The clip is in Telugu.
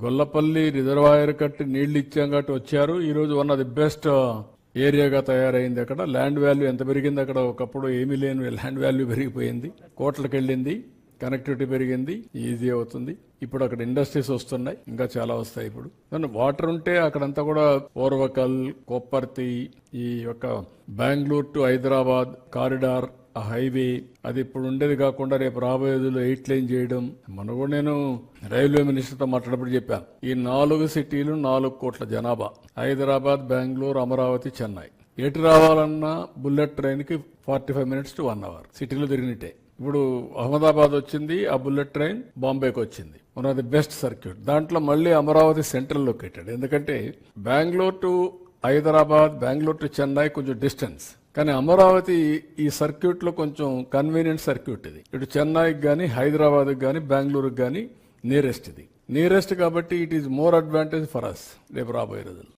గొల్లపల్లి రిజర్వాయర్ కట్టి నీళ్లు ఇచ్చాం కాబట్టి వచ్చారు. ఈ రోజు వన్ ఆఫ్ ది బెస్ట్ ఏరియాగా తయారైంది. అక్కడ ల్యాండ్ వాల్యూ ఎంత పెరిగింది, అక్కడ ఒకప్పుడు ఏమీ లేని ల్యాండ్ వాల్యూ పెరిగిపోయింది, కోట్లకు వెళ్ళింది, కనెక్టివిటీ పెరిగింది, ఈజీ అవుతుంది. ఇప్పుడు అక్కడ ఇండస్ట్రీస్ వస్తున్నాయి, ఇంకా చాలా వస్తాయి. ఇప్పుడు వాటర్ ఉంటే అక్కడంతా కూడా ఓర్వకల్, కొప్పర్తి, ఈ యొక్క బెంగళూరు టు హైదరాబాద్ కారిడార్, ఆ హైవే అది ఇప్పుడు ఉండేది కాకుండా రేపు రాబోయే రోజుల్లో 8 లైన్ చేయడం. మొన్న కూడా నేను రైల్వే మినిస్టర్తో మాట్లాడినప్పుడు చెప్పాను, ఈ 4 సిటీలు 4 కోట్ల జనాభా, హైదరాబాద్, బెంగళూరు, అమరావతి, చెన్నై. ఎటు రావాలన్నా బుల్లెట్ ట్రైన్ కి 45 minutes to 1 hour సిటీలో తిరిగినట్టే. ఇప్పుడు అహ్మదాబాద్ వచ్చింది, ఆ బుల్లెట్ ట్రైన్ బాంబేకి వచ్చింది, one of the best circuit. దాంట్లో మళ్ళీ అమరావతి సెంట్రల్ లొకేటెడ్. ఎందుకంటే బెంగళూరు టు హైదరాబాద్, బెంగళూరు టు చెన్నై కొంచెం డిస్టెన్స్, కానీ అమరావతి ఈ సర్క్యూట్ లో కొంచెం కన్వీనియంట్ సర్క్యూట్ ఇది. ఇటు చెన్నైకి గానీ, హైదరాబాద్కి గానీ, బెంగళూరుకి గానీ నియరెస్ట్ ఇది. నియరెస్ట్ కాబట్టి it is more advantage for us రేపు రాబోయే రోజులు.